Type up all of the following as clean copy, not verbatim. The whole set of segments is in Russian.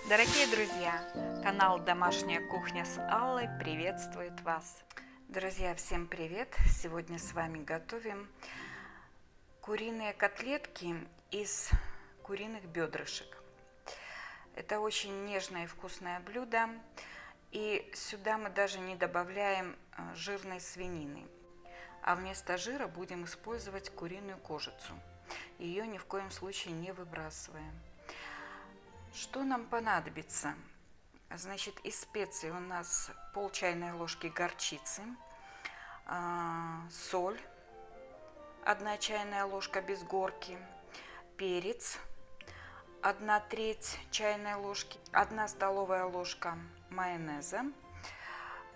Дорогие друзья, канал «Домашняя кухня» с Аллой приветствует вас. Друзья, всем привет! Сегодня с вами готовим куриные котлетки из куриных бедрышек. Это очень нежное и вкусное блюдо, и сюда мы даже не добавляем жирной свинины, а вместо жира будем использовать куриную кожицу. Ее ни в коем случае не выбрасываем. Что нам понадобится? Значит, из специй у нас пол чайной ложки горчицы, соль, 1 чайная ложка без горки, перец, 1/3 чайной ложки, 1 столовая ложка майонеза.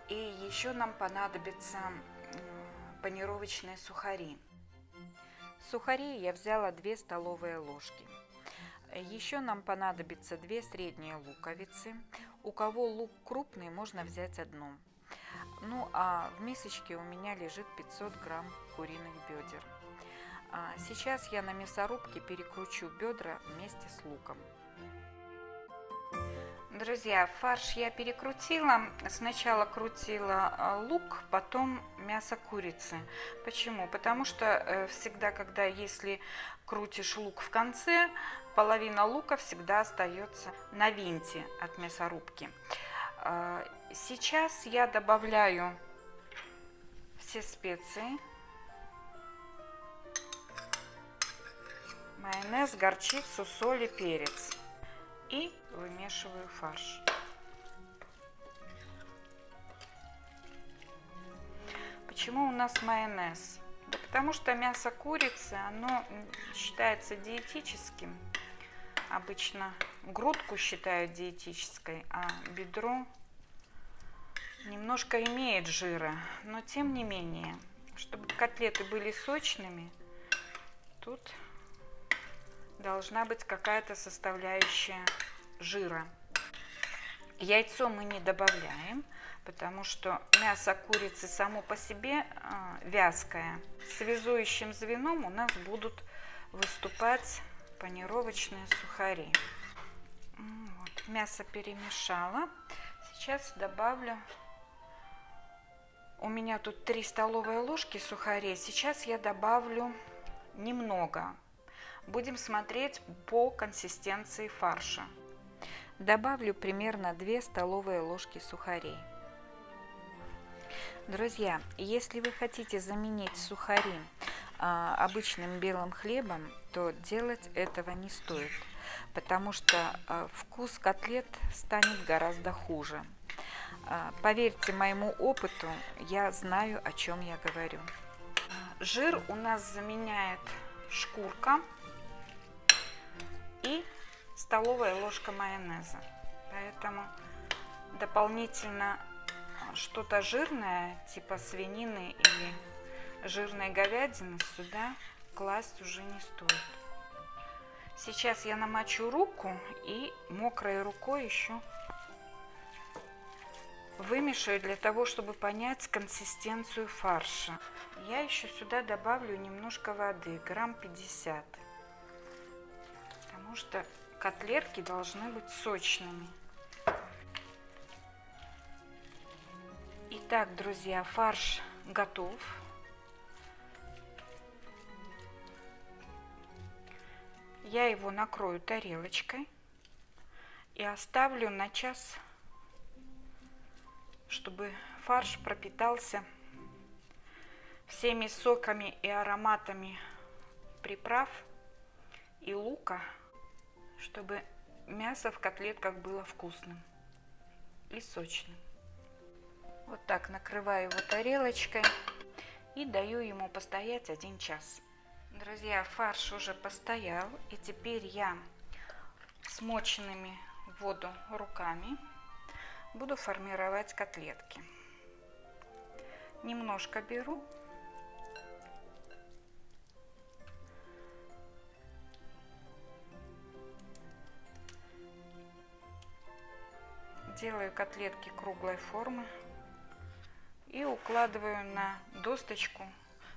И еще нам понадобятся панировочные сухари. Сухари я взяла 2 столовые ложки. Еще нам понадобится 2 средние луковицы. У кого лук крупный, можно взять 1. Ну а в мисочке у меня лежит 500 грамм куриных бедер. Сейчас я на мясорубке перекручу бедра вместе с луком. Друзья, фарш я перекрутила. Сначала крутила лук, потом мясо курицы. Почему? Потому что всегда, если крутишь лук в конце, половина лука всегда остается на винте от мясорубки. Сейчас я добавляю все специи. Майонез, горчицу, соль и перец. И вымешиваю фарш. Почему у нас майонез? Да потому что мясо курицы, оно считается диетическим. Обычно грудку считают диетической, а бедро немножко имеет жира. Но тем не менее, чтобы котлеты были сочными, тут должна быть какая-то составляющая жира. Яйцо мы не добавляем, потому что мясо курицы само по себе вязкое. Связующим звеном у нас будут выступать панировочные сухари. Вот, мясо перемешала. Сейчас добавлю. У меня тут 3 столовые ложки сухарей. Сейчас я добавлю немного. Будем смотреть по консистенции фарша. Добавлю примерно 2 столовые ложки сухарей. Друзья, если вы хотите заменить сухари обычным белым хлебом, то делать этого не стоит, потому что вкус котлет станет гораздо хуже. Поверьте моему опыту, я знаю, о чем я говорю. Жир у нас заменяет шкурка и столовая ложка майонеза. Поэтому дополнительно что-то жирное, типа свинины или жирной говядины, сюда класть уже не стоит. Сейчас я намочу руку и мокрой рукой еще вымешаю для того, чтобы понять консистенцию фарша. Я еще сюда добавлю немножко воды, грамм 50. Потому что котлетки должны быть сочными. Итак, друзья, фарш готов. Я его накрою тарелочкой и оставлю на час, чтобы фарш пропитался всеми соками и ароматами приправ и лука, чтобы мясо в котлетках было вкусным и сочным. Вот так накрываю его тарелочкой и даю ему постоять 1 час. Друзья, фарш уже постоял, и теперь я смоченными в воду руками буду формировать котлетки. Немножко беру. Делаю котлетки круглой формы и укладываю на досточку,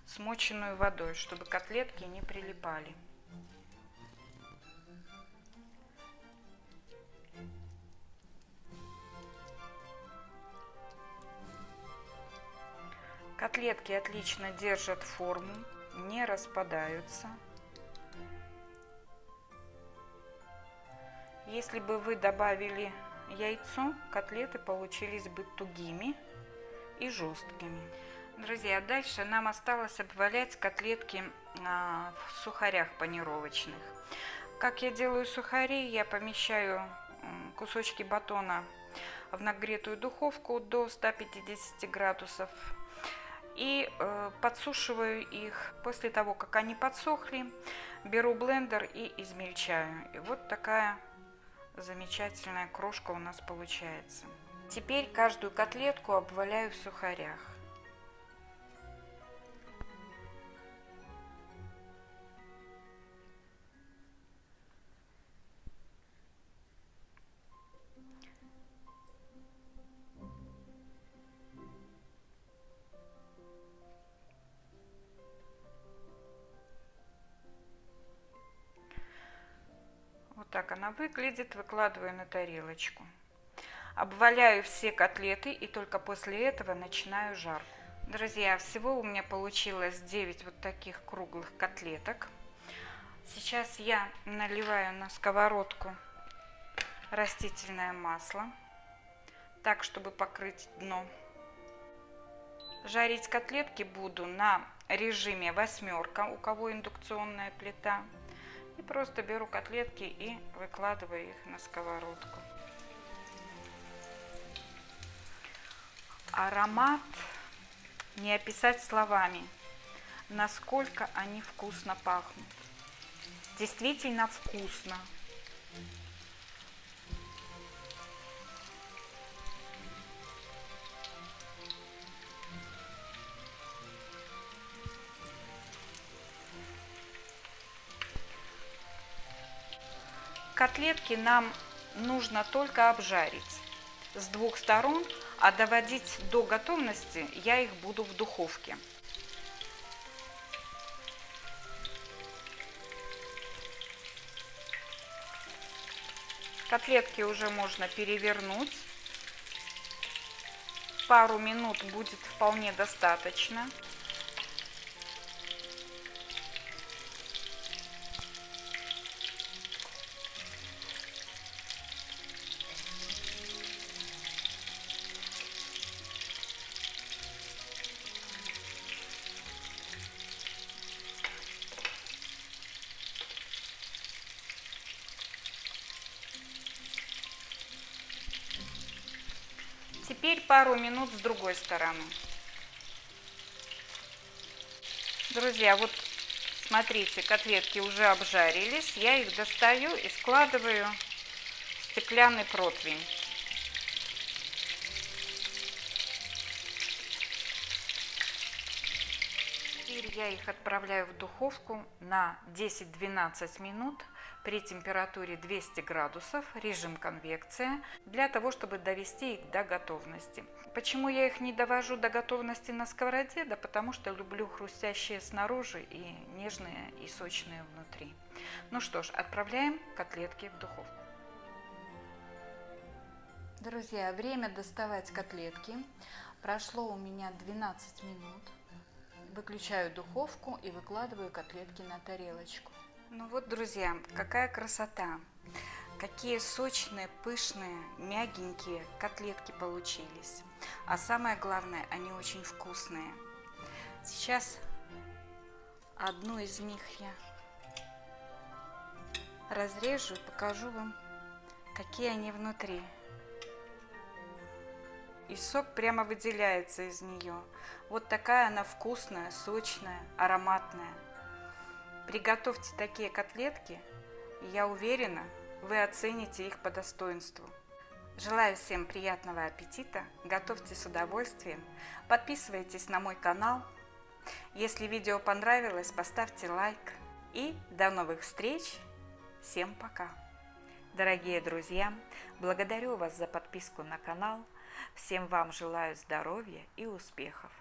смоченную водой, чтобы котлетки не прилипали. Котлетки отлично держат форму, не распадаются. Если бы вы добавили яйцо, котлеты получились бы тугими и жесткими. Друзья, дальше нам осталось обвалять котлетки в сухарях панировочных. Как я делаю сухари? Я помещаю кусочки батона в нагретую духовку до 150 градусов и подсушиваю их. После того, как они подсохли, беру блендер и измельчаю. И вот такая замечательная крошка у нас получается. Теперь каждую котлетку обваляю в сухарях. Вот так она выглядит. Выкладываю на тарелочку. Обваляю все котлеты и только после этого начинаю жарку. Друзья, всего у меня получилось 9 вот таких круглых котлеток. Сейчас я наливаю на сковородку растительное масло, так, чтобы покрыть дно. Жарить котлетки буду на режиме 8, у кого индукционная плита. И просто беру котлетки и выкладываю их на сковородку. Аромат не описать словами, насколько они вкусно пахнут. Действительно вкусно. Котлетки нам нужно только обжарить с 2 сторон, а доводить до готовности я их буду в духовке. Котлетки уже можно перевернуть. Пару минут будет вполне достаточно. Теперь пару минут с другой стороны. Друзья, вот смотрите, котлетки уже обжарились. Я их достаю и складываю в стеклянный противень. Теперь я их отправляю в духовку на 10-12 минут при температуре 200 градусов, режим конвекция, для того, чтобы довести их до готовности. Почему я их не довожу до готовности на сковороде? Да потому что люблю хрустящие снаружи и нежные и сочные внутри. Ну что ж, отправляем котлетки в духовку. Друзья, время доставать котлетки. Прошло у меня 12 минут. Выключаю духовку и выкладываю котлетки на тарелочку. Ну вот, друзья, какая красота! Какие сочные, пышные, мягенькие котлетки получились. А самое главное, они очень вкусные. Сейчас одну из них я разрежу и покажу вам, какие они внутри. И сок прямо выделяется из нее. Вот такая она вкусная, сочная, ароматная. Приготовьте такие котлетки, и я уверена, вы оцените их по достоинству. Желаю всем приятного аппетита, готовьте с удовольствием, подписывайтесь на мой канал. Если видео понравилось, поставьте лайк. И до новых встреч. Всем пока. Дорогие друзья, благодарю вас за подписку на канал. Всем вам желаю здоровья и успехов.